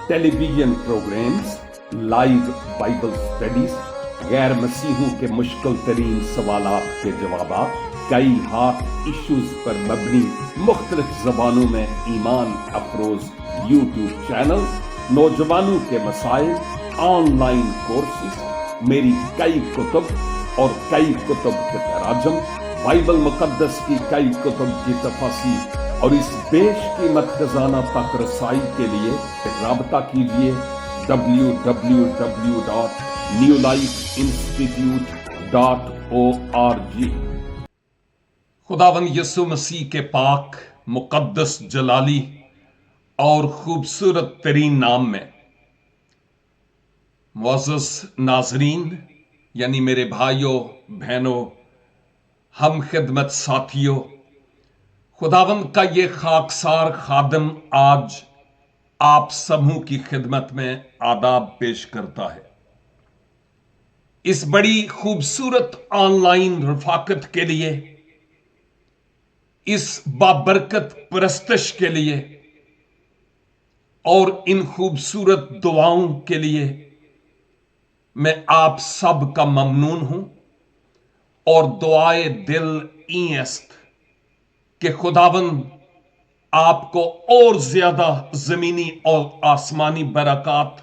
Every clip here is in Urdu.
ٹیلی vision programmes, live Bible studies, غیر مسیحوں کے مشکل ترین سوالات کے جوابات، کئی ہاتھ ایشوز پر مبنی مختلف زبانوں میں ایمان افروز یوٹیوب چینل، نوجوانوں کے مسائل، آن لائن کورسز، میری کئی کتب اور کئی کتب کے تراجم، بائبل مقدس کی کئی کتب کی تفاسیر اور اس بیش قیمت خزانہ تک رسائی کے لیے رابطہ کیجیے www.newlifeinstitute.org۔ خداوند یسوع مسیح کے پاک، مقدس، جلالی اور خوبصورت ترین نام میں معزز ناظرین، یعنی میرے بھائیوں، بہنوں، ہم خدمت ساتھیوں، خداوند کا یہ خاکسار خادم آج آپ سبوں کی خدمت میں آداب پیش کرتا ہے۔ اس بڑی خوبصورت آن لائن رفاقت کے لیے، اس بابرکت پرستش کے لیے اور ان خوبصورت دعاؤں کے لیے میں آپ سب کا ممنون ہوں، اور دعائے دل این است کہ خداوند آپ کو اور زیادہ زمینی اور آسمانی برکات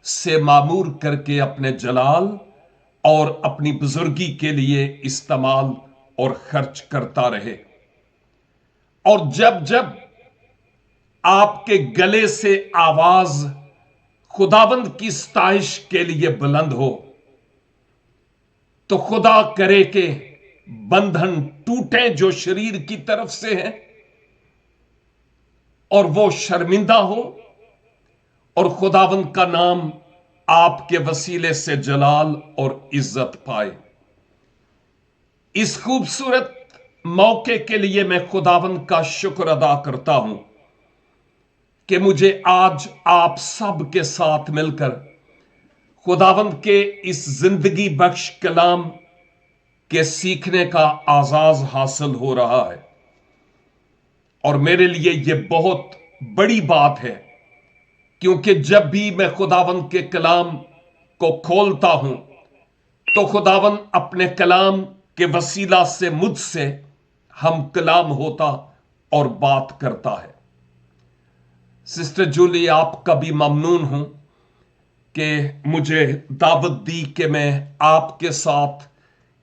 سے معمور کر کے اپنے جلال اور اپنی بزرگی کے لیے استعمال اور خرچ کرتا رہے، اور جب جب آپ کے گلے سے آواز خداوند کی ستائش کے لیے بلند ہو تو خدا کرے کہ بندھن ٹوٹیں جو شریر کی طرف سے ہیں، اور وہ شرمندہ ہو، اور خداوند کا نام آپ کے وسیلے سے جلال اور عزت پائے۔ اس خوبصورت موقع کے لیے میں خداوند کا شکر ادا کرتا ہوں کہ مجھے آج آپ سب کے ساتھ مل کر خداوند کے اس زندگی بخش کلام کے سیکھنے کا اعزاز حاصل ہو رہا ہے، اور میرے لیے یہ بہت بڑی بات ہے، کیونکہ جب بھی میں خداوند کے کلام کو کھولتا ہوں تو خداوند اپنے کلام کے وسیلہ سے مجھ سے ہم کلام ہوتا اور بات کرتا ہے۔ سسٹر جولی، آپ کا بھی ممنون ہوں کہ مجھے دعوت دی کہ میں آپ کے ساتھ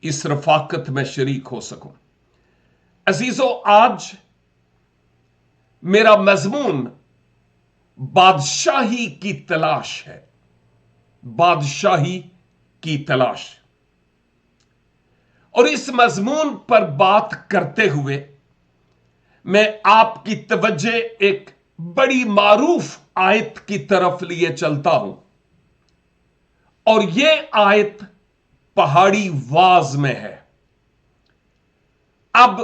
اس رفاقت میں شریک ہو سکوں۔ عزیزو، آج میرا مضمون بادشاہی کی تلاش ہے۔ بادشاہی کی تلاش، اور اس مضمون پر بات کرتے ہوئے میں آپ کی توجہ ایک بڑی معروف آیت کی طرف لیے چلتا ہوں، اور یہ آیت پہاڑی واز میں ہے۔ اب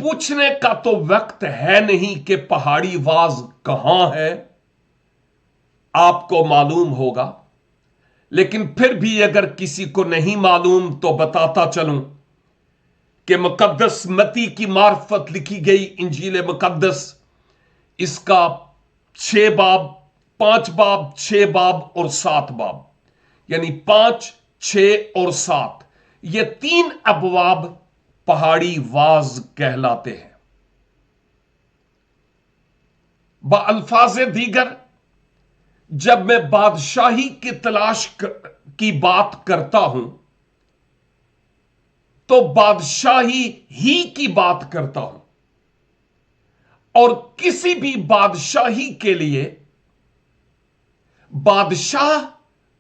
پوچھنے کا تو وقت ہے نہیں کہ پہاڑی واز کہاں ہے، آپ کو معلوم ہوگا، لیکن پھر بھی اگر کسی کو نہیں معلوم تو بتاتا چلوں کہ مقدس متی کی معرفت لکھی گئی انجیل مقدس، اس کا 5 باب 6 باب اور 7 باب، یعنی 5، 6 اور 7، یہ 3 ابواب پہاڑی واز کہلاتے ہیں۔ بالفاظ دیگر، جب میں بادشاہی کی تلاش کی بات کرتا ہوں تو بادشاہی ہی کی بات کرتا ہوں، اور کسی بھی بادشاہی کے لیے بادشاہ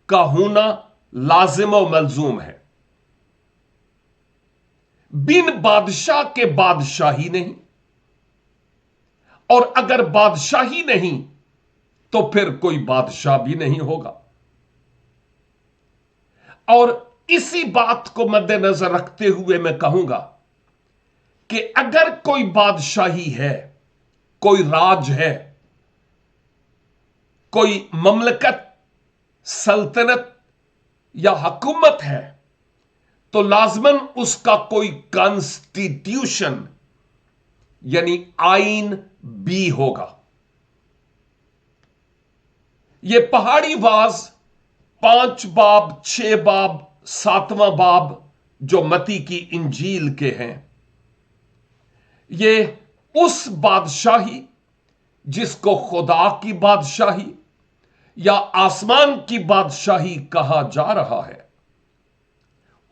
کا ہونا لازم و ملزوم ہے۔ بن بادشاہ کے بادشاہی نہیں، اور اگر بادشاہی نہیں تو پھر کوئی بادشاہ بھی نہیں ہوگا۔ اور اسی بات کو مد نظر رکھتے ہوئے میں کہوں گا کہ اگر کوئی بادشاہی ہے، کوئی راج ہے، کوئی مملکت، سلطنت یا حکومت ہے، تو لازماً اس کا کوئی کانسٹیٹیوشن یعنی آئین بھی ہوگا، یہ پہاڑی واز 5 باب 6 باب 7واں باب جو متی کی انجیل کے ہیں، یہ اس بادشاہی جس کو خدا کی بادشاہی یا آسمان کی بادشاہی کہا جا رہا ہے،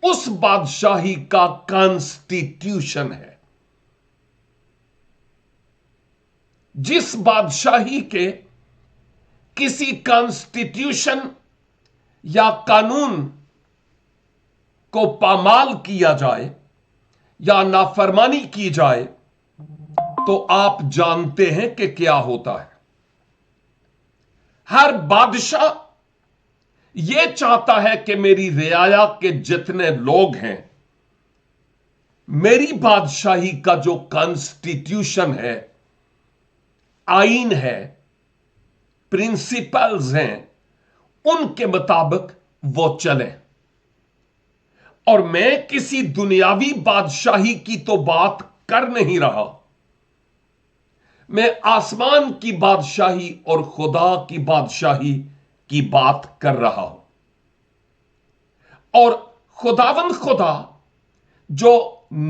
اس بادشاہی کا کانسٹیٹیوشن ہے، جس بادشاہی کے کسی کانسٹیٹیوشن یا قانون کو پامال کیا جائے یا نافرمانی کی جائے تو آپ جانتے ہیں کہ کیا ہوتا ہے۔ ہر بادشاہ یہ چاہتا ہے کہ میری رعایا کے جتنے لوگ ہیں، میری بادشاہی کا جو کانسٹیٹیوشن ہے، آئین ہے، پرنسپلز ہیں، ان کے مطابق وہ چلیں۔ اور میں کسی دنیاوی بادشاہی کی تو بات کر نہیں رہا، میں آسمان کی بادشاہی اور خدا کی بادشاہی کی بات کر رہا ہوں۔ اور خداوند خدا جو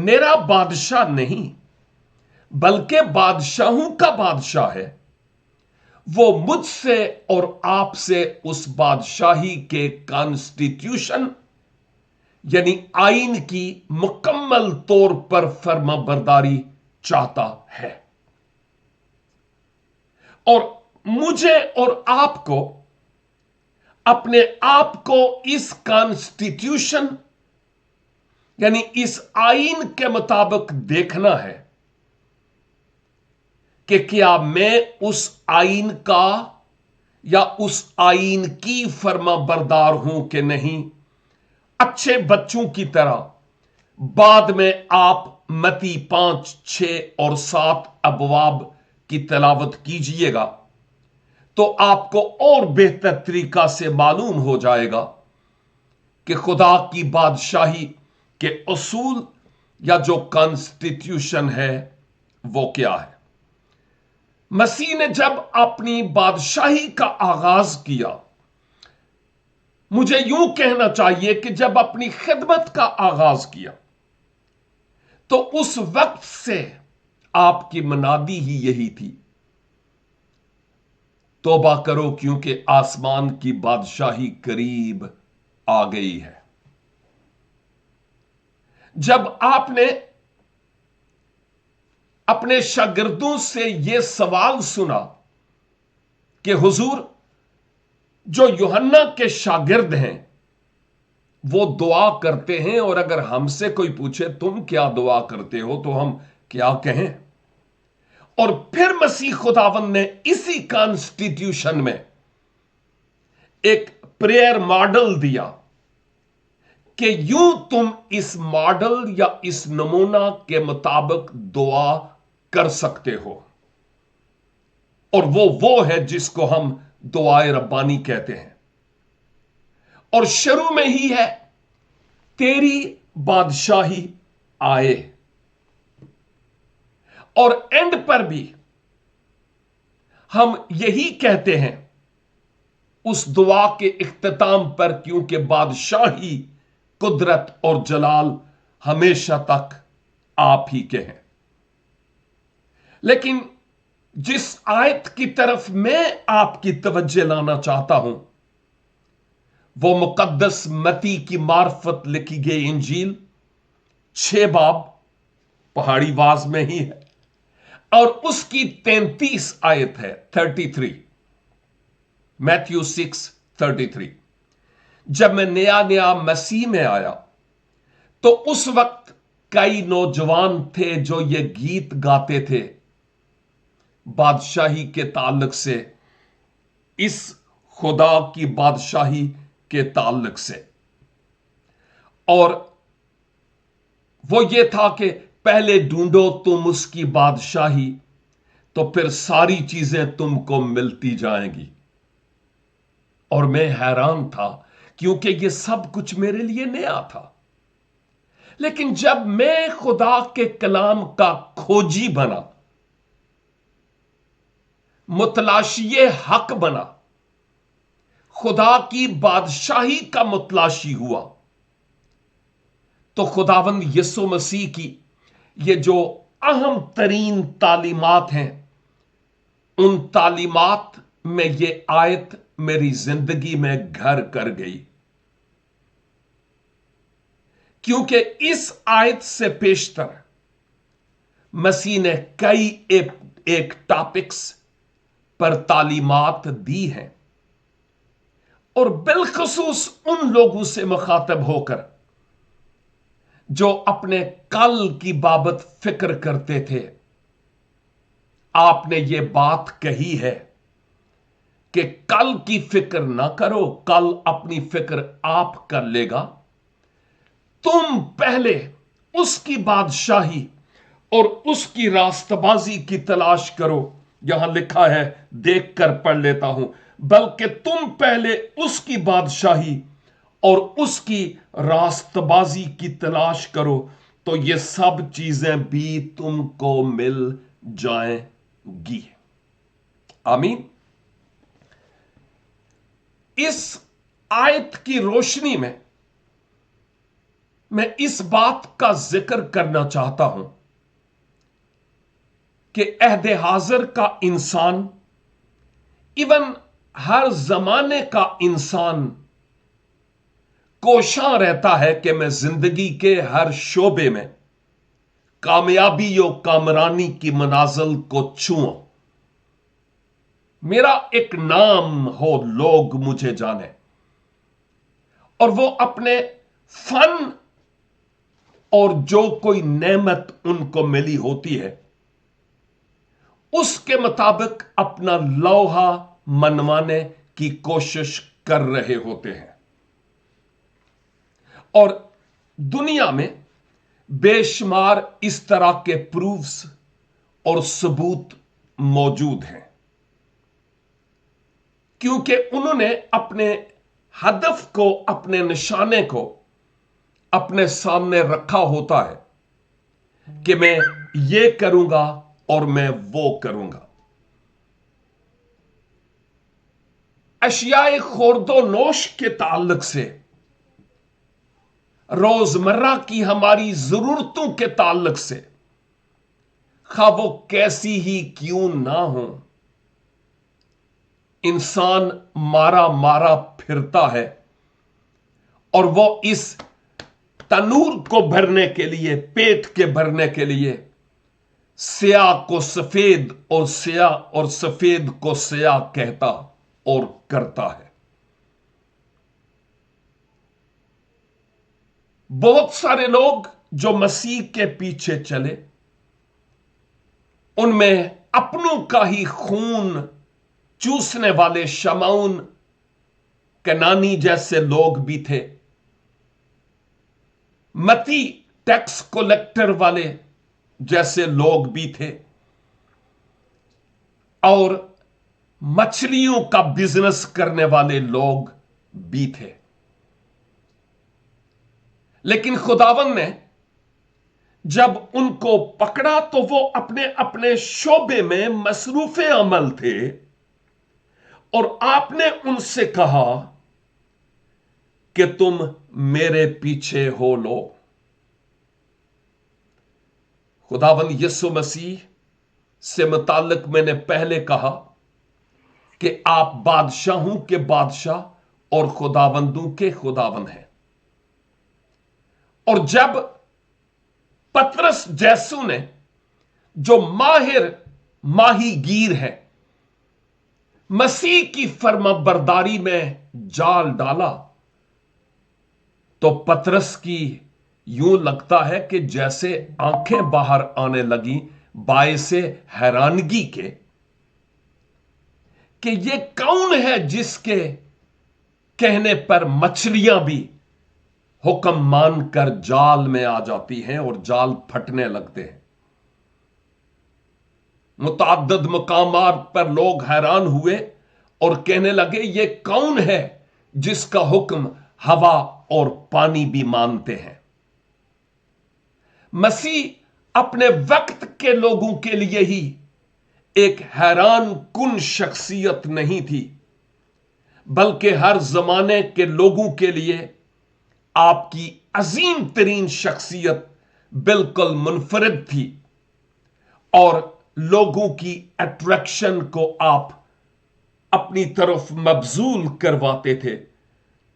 میرا بادشاہ نہیں بلکہ بادشاہوں کا بادشاہ ہے، وہ مجھ سے اور آپ سے اس بادشاہی کے کانسٹیٹیوشن یعنی آئین کی مکمل طور پر فرما برداری چاہتا ہے۔ اور مجھے اور آپ کو اپنے آپ کو اس کانسٹیٹیوشن یعنی اس آئین کے مطابق دیکھنا ہے کہ کیا میں اس آئین کا یا اس آئین کی فرما بردار ہوں کہ نہیں۔ اچھے بچوں کی طرح بعد میں آپ متی 5، 6 اور 7 ابواب کی تلاوت کیجئے گا تو آپ کو اور بہتر طریقہ سے معلوم ہو جائے گا کہ خدا کی بادشاہی کے اصول یا جو کانسٹیٹیوشن ہے وہ کیا ہے۔ مسیح نے جب اپنی بادشاہی کا آغاز کیا، مجھے یوں کہنا چاہیے کہ جب اپنی خدمت کا آغاز کیا تو اس وقت سے آپ کی منادی ہی یہی تھی، توبہ کرو کیونکہ آسمان کی بادشاہی قریب آ گئی ہے۔ جب آپ نے اپنے شاگردوں سے یہ سوال سنا کہ حضور، جو یوحنا کے شاگرد ہیں وہ دعا کرتے ہیں، اور اگر ہم سے کوئی پوچھے تم کیا دعا کرتے ہو تو ہم کیا کہیں؟ اور پھر مسیح خداوند نے اسی کانسٹیٹیوشن میں ایک پریئر ماڈل دیا کہ یوں تم اس ماڈل یا اس نمونہ کے مطابق دعا کر سکتے ہو، اور وہ ہے جس کو ہم دعائے ربانی کہتے ہیں۔ اور شروع میں ہی ہے تیری بادشاہی آئے، اور اینڈ پر بھی ہم یہی کہتے ہیں اس دعا کے اختتام پر، کیونکہ بادشاہی، قدرت اور جلال ہمیشہ تک آپ ہی کے ہیں۔ لیکن جس آیت کی طرف میں آپ کی توجہ لانا چاہتا ہوں وہ مقدس متی کی معرفت لکھی گئی انجیل 6 باب پہاڑی واز میں ہی ہے، اور اس کی 33 آیت ہے، 33، میتھیو 6:33۔ جب میں نیا مسیح میں آیا تو اس وقت کئی نوجوان تھے جو یہ گیت گاتے تھے بادشاہی کے تعلق سے، اس خدا کی بادشاہی کے تعلق سے، اور وہ یہ تھا کہ پہلے ڈھونڈو تم اس کی بادشاہی تو پھر ساری چیزیں تم کو ملتی جائیں گی۔ اور میں حیران تھا کیونکہ یہ سب کچھ میرے لیے نیا تھا۔ لیکن جب میں خدا کے کلام کا کھوجی بنا، متلاشی حق بنا، خدا کی بادشاہی کا متلاشی ہوا تو خداوند یسوع مسیح کی یہ جو اہم ترین تعلیمات ہیں، ان تعلیمات میں یہ آیت میری زندگی میں گھر کر گئی، کیونکہ اس آیت سے پیشتر مسیح نے کئی ایک ٹاپکس پر تعلیمات دی ہیں، اور بالخصوص ان لوگوں سے مخاطب ہو کر جو اپنے کل کی بابت فکر کرتے تھے۔ آپ نے یہ بات کہی ہے کہ کل کی فکر نہ کرو، کل اپنی فکر آپ کر لے گا، تم پہلے اس کی بادشاہی اور اس کی راست بازی کی تلاش کرو۔ یہاں لکھا ہے، دیکھ کر پڑھ لیتا ہوں، بلکہ تم پہلے اس کی بادشاہی اور اس کی راست بازی کی تلاش کرو، تو یہ سب چیزیں بھی تم کو مل جائیں گی۔ آمین۔ اس آیت کی روشنی میں اس بات کا ذکر کرنا چاہتا ہوں کہ عہد حاضر کا انسان، ایون ہر زمانے کا انسان، کوشاں رہتا ہے کہ میں زندگی کے ہر شعبے میں کامیابی و کامرانی کی منازل کو چھوں، میرا ایک نام ہو، لوگ مجھے جانے، اور وہ اپنے فن اور جو کوئی نعمت ان کو ملی ہوتی ہے اس کے مطابق اپنا لوہا منوانے کی کوشش کر رہے ہوتے ہیں، اور دنیا میں بے شمار اس طرح کے پروفز اور ثبوت موجود ہیں، کیونکہ انہوں نے اپنے ہدف کو، اپنے نشانے کو اپنے سامنے رکھا ہوتا ہے کہ میں یہ کروں گا اور میں وہ کروں گا۔ اشیاء خورد و نوش کے تعلق سے، روزمرہ کی ہماری ضرورتوں کے تعلق سے، خواہ وہ کیسی ہی کیوں نہ ہو، انسان مارا مارا پھرتا ہے، اور وہ اس تنور کو بھرنے کے لیے، پیٹ کے بھرنے کے لیے، سیاہ کو سفید اور سیاہ اور سفید کو سیاہ کہتا اور کرتا ہے۔ بہت سارے لوگ جو مسیح کے پیچھے چلے، ان میں اپنوں کا ہی خون چوسنے والے شمعون کنانی جیسے لوگ بھی تھے، متی ٹیکس کلیکٹر والے جیسے لوگ بھی تھے، اور مچھلیوں کا بزنس کرنے والے لوگ بھی تھے، لیکن خداوند نے جب ان کو پکڑا تو وہ اپنے اپنے شعبے میں مصروف عمل تھے، اور آپ نے ان سے کہا کہ تم میرے پیچھے ہو لو۔ خداوند یسوع مسیح سے متعلق میں نے پہلے کہا کہ آپ بادشاہوں کے بادشاہ اور خداوندوں کے خداوند ہیں، اور جب پطرس جیسو نے، جو ماہر ماہی گیر ہے، مسیح کی فرما برداری میں جال ڈالا تو پطرس کی یوں لگتا ہے کہ جیسے آنکھیں باہر آنے لگی، باعث حیرانگی کے کہ یہ کون ہے جس کے کہنے پر مچھلیاں بھی حکم مان کر جال میں آ جاتی ہیں اور جال پھٹنے لگتے ہیں۔ متعدد مقامات پر لوگ حیران ہوئے اور کہنے لگے، یہ کون ہے جس کا حکم ہوا اور پانی بھی مانتے ہیں؟ مسیح اپنے وقت کے لوگوں کے لیے ہی ایک حیران کن شخصیت نہیں تھی، بلکہ ہر زمانے کے لوگوں کے لیے آپ کی عظیم ترین شخصیت بالکل منفرد تھی، اور لوگوں کی اٹریکشن کو آپ اپنی طرف مبذول کرواتے تھے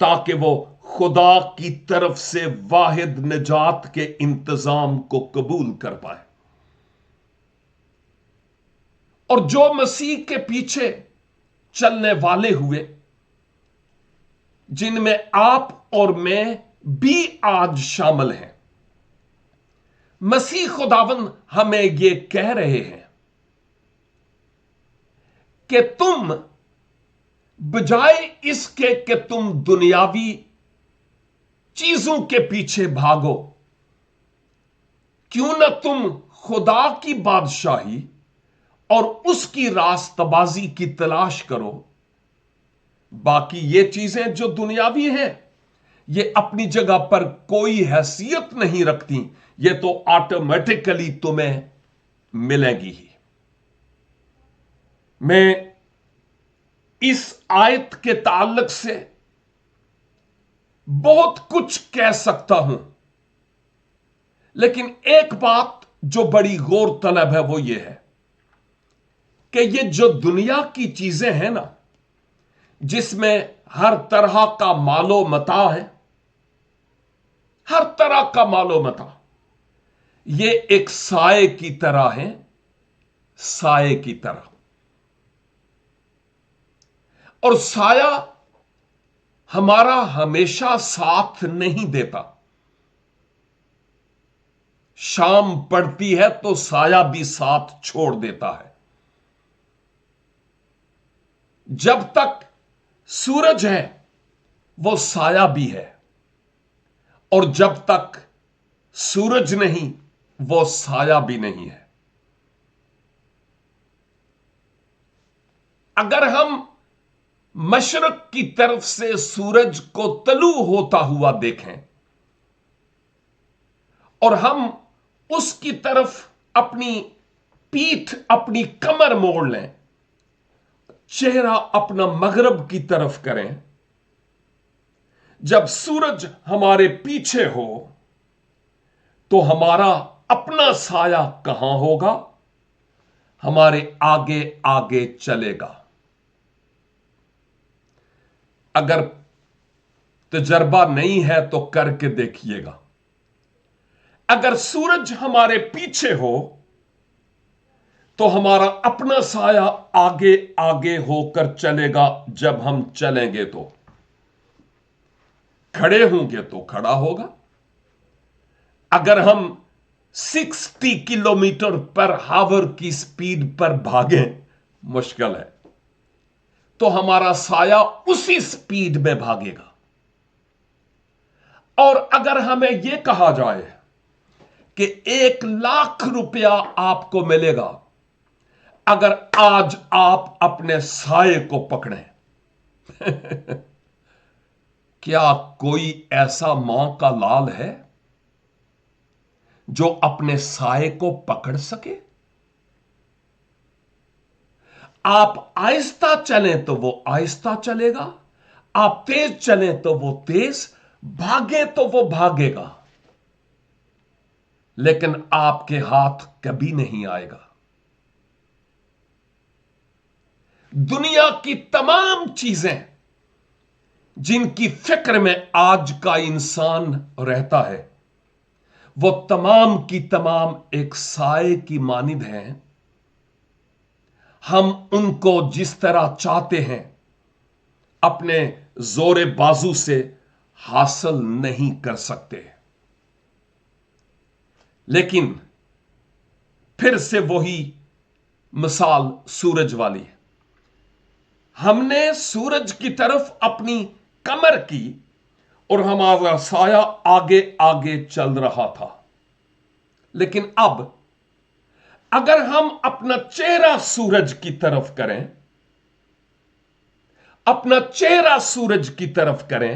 تاکہ وہ خدا کی طرف سے واحد نجات کے انتظام کو قبول کر پائے۔ اور جو مسیح کے پیچھے چلنے والے ہوئے، جن میں آپ اور میں بھی آج شامل ہیں، مسیح خداوند ہمیں یہ کہہ رہے ہیں کہ تم بجائے اس کے کہ تم دنیاوی چیزوں کے پیچھے بھاگو، کیوں نہ تم خدا کی بادشاہی اور اس کی راست بازی کی تلاش کرو۔ باقی یہ چیزیں جو دنیاوی ہیں یہ اپنی جگہ پر کوئی حیثیت نہیں رکھتی، یہ تو آٹومیٹکلی تمہیں ملے گی ہی۔ میں اس آیت کے تعلق سے بہت کچھ کہہ سکتا ہوں، لیکن ایک بات جو بڑی غور طلب ہے وہ یہ ہے کہ یہ جو دنیا کی چیزیں ہیں نا، جس میں ہر طرح کا مال و متاع ہے، ہر طرح کا مال و متاع، یہ ایک سائے کی طرح ہے، سائے کی طرح۔ اور سایہ ہمارا ہمیشہ ساتھ نہیں دیتا، شام پڑتی ہے تو سایہ بھی ساتھ چھوڑ دیتا ہے۔ جب تک سورج ہے وہ سایہ بھی ہے، اور جب تک سورج نہیں وہ سایہ بھی نہیں ہے۔ اگر ہم مشرق کی طرف سے سورج کو طلوع ہوتا ہوا دیکھیں اور ہم اس کی طرف اپنی پیٹھ، اپنی کمر موڑ لیں، چہرہ اپنا مغرب کی طرف کریں، جب سورج ہمارے پیچھے ہو تو ہمارا اپنا سایہ کہاں ہوگا؟ ہمارے آگے آگے چلے گا۔ اگر تجربہ نہیں ہے تو کر کے دیکھیے گا، اگر سورج ہمارے پیچھے ہو تو ہمارا اپنا سایہ آگے آگے ہو کر چلے گا، جب ہم چلیں گے تو کھڑے ہوں گے تو کھڑا ہوگا۔ اگر ہم 60 کلومیٹر پر ہاور کی سپیڈ پر بھاگیں، مشکل ہے، تو ہمارا سایہ اسی سپیڈ میں بھاگے گا۔ اور اگر ہمیں یہ کہا جائے کہ 1,00,000 آپ کو ملے گا اگر آج آپ اپنے سائے کو پکڑیں، کیا کوئی ایسا ماں کا لال ہے جو اپنے سائے کو پکڑ سکے؟ آپ آہستہ چلیں تو وہ آہستہ چلے گا، آپ تیز چلیں تو وہ تیز، بھاگے تو وہ بھاگے گا، لیکن آپ کے ہاتھ کبھی نہیں آئے گا۔ دنیا کی تمام چیزیں جن کی فکر میں آج کا انسان رہتا ہے، وہ تمام کی تمام ایک سائے کی مانند ہیں۔ ہم ان کو جس طرح چاہتے ہیں اپنے زور بازو سے حاصل نہیں کر سکتے، لیکن پھر سے وہی مثال سورج والی ہے۔ ہم نے سورج کی طرف اپنی کمر کی اور ہمارا سایہ آگے آگے چل رہا تھا، لیکن اب اگر ہم اپنا چہرہ سورج کی طرف کریں، اپنا چہرہ سورج کی طرف کریں،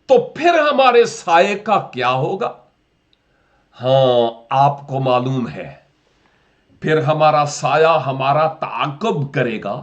تو پھر ہمارے سائے کا کیا ہوگا؟ ہاں، آپ کو معلوم ہے، پھر ہمارا سایہ ہمارا تعاقب کرے گا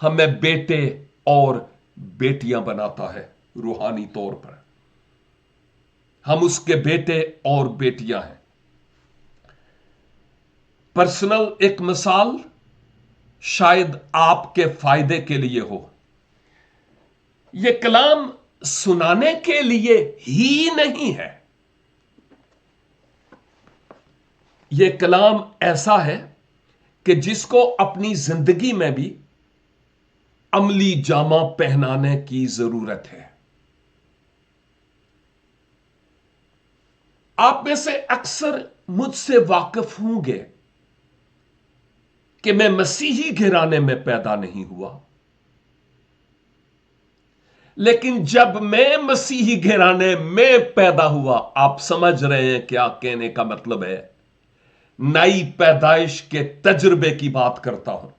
ہمیں بیٹے اور بیٹیاں بناتا ہے روحانی طور پر. ہم اس کے بیٹے اور بیٹیاں ہیں. پرسنل ایک مثال شاید آپ کے فائدے کے لیے ہو. یہ کلام سنانے کے لیے ہی نہیں ہے. یہ کلام ایسا ہے کہ جس کو اپنی زندگی میں بھی عملی جامہ پہنانے کی ضرورت ہے. آپ میں سے اکثر مجھ سے واقف ہوں گے کہ میں مسیحی گھرانے میں پیدا نہیں ہوا، لیکن جب میں مسیحی گھرانے میں پیدا ہوا، آپ سمجھ رہے ہیں کیا کہنے کا مطلب ہے؟ نئی پیدائش کے تجربے کی بات کرتا ہوں.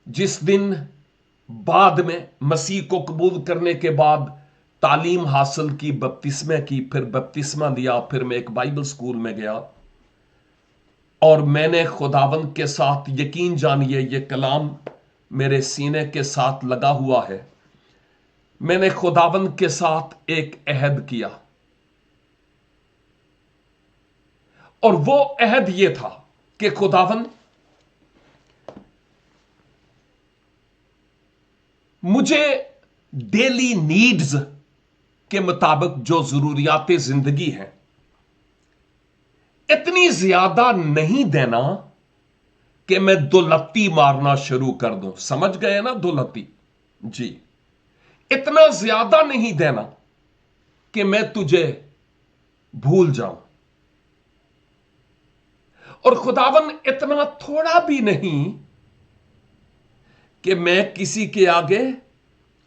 جس دن بعد میں مسیح کو قبول کرنے کے بعد تعلیم حاصل کی، بپتسمہ کی، پھر بپتسمہ لیا، پھر میں ایک بائبل سکول میں گیا اور میں نے خداوند کے ساتھ، یقین جانیے یہ کلام میرے سینے کے ساتھ لگا ہوا ہے، میں نے خداوند کے ساتھ ایک عہد کیا. اور وہ عہد یہ تھا کہ خداوند مجھے ڈیلی نیڈز کے مطابق جو ضروریات زندگی ہیں اتنی زیادہ نہیں دینا کہ میں دولتی مارنا شروع کر دوں. سمجھ گئے نا دولتی؟ جی. اتنا زیادہ نہیں دینا کہ میں تجھے بھول جاؤں، اور خداوند اتنا تھوڑا بھی نہیں کہ میں کسی کے آگے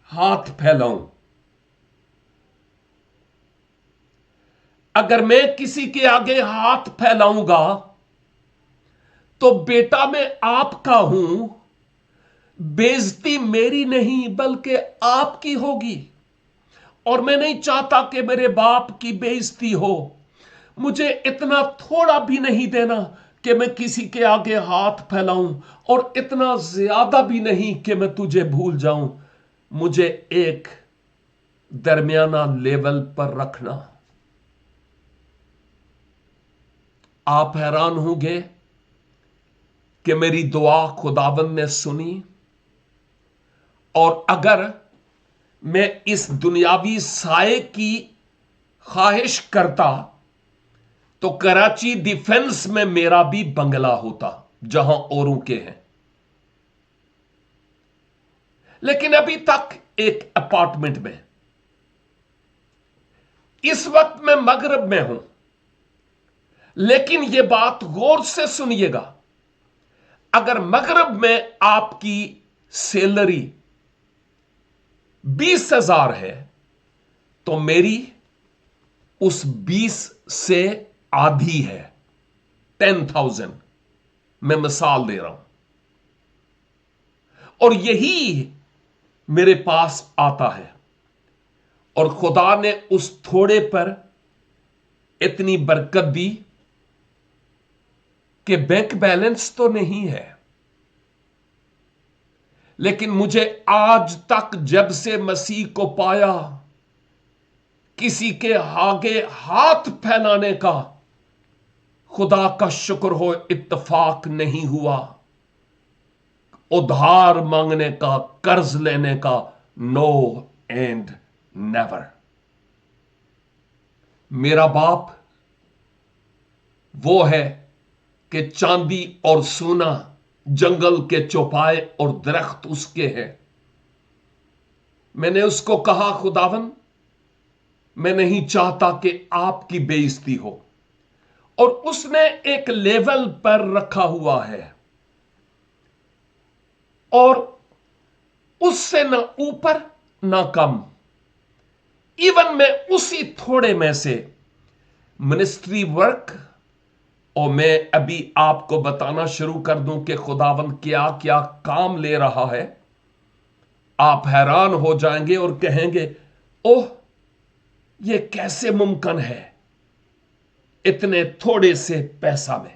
ہاتھ پھیلاؤں. اگر میں کسی کے آگے ہاتھ پھیلاؤں گا تو بیٹا میں آپ کا ہوں، بے عزتی میری نہیں بلکہ آپ کی ہوگی، اور میں نہیں چاہتا کہ میرے باپ کی بے عزتی ہو. مجھے اتنا تھوڑا بھی نہیں دینا کہ میں کسی کے آگے ہاتھ پھیلاؤں، اور اتنا زیادہ بھی نہیں کہ میں تجھے بھول جاؤں. مجھے ایک درمیانہ لیول پر رکھنا. آپ حیران ہوں گے کہ میری دعا خداوند نے سنی، اور اگر میں اس دنیاوی سائے کی خواہش کرتا تو کراچی ڈیفنس میں میرا بھی بنگلہ ہوتا جہاں اوروں کے ہیں، لیکن ابھی تک ایک اپارٹمنٹ میں. اس وقت میں مغرب میں ہوں، لیکن یہ بات غور سے سنیے گا. اگر مغرب میں آپ کی سیلری 20,000 ہے تو میری اس 20 سے آدھی ہے، 10,000. میں مثال دے رہا ہوں، اور یہی میرے پاس آتا ہے، اور خدا نے اس تھوڑے پر اتنی برکت دی کہ بینک بیلنس تو نہیں ہے، لیکن مجھے آج تک جب سے مسیح کو پایا کسی کے آگے ہاتھ پھیلانے کا، خدا کا شکر ہو، اتفاق نہیں ہوا. ادھار مانگنے کا، قرض لینے کا، نو اینڈ نیور. میرا باپ وہ ہے کہ چاندی اور سونا جنگل کے چوپائے اور درخت اس کے ہیں. میں نے اس کو کہا خداوند میں نہیں چاہتا کہ آپ کی بے عزتی ہو، اور اس نے ایک لیول پر رکھا ہوا ہے، اور اس سے نہ اوپر نہ کم. ایون میں اسی تھوڑے میں سے منسٹری ورک، اور میں ابھی آپ کو بتانا شروع کر دوں کہ خداوند کیا کیا کام لے رہا ہے. آپ حیران ہو جائیں گے اور کہیں گے اوہ یہ کیسے ممکن ہے اتنے تھوڑے سے پیسہ میں.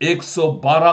112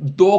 2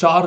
4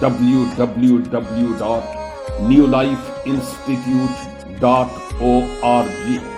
www.newlifeinstitute.org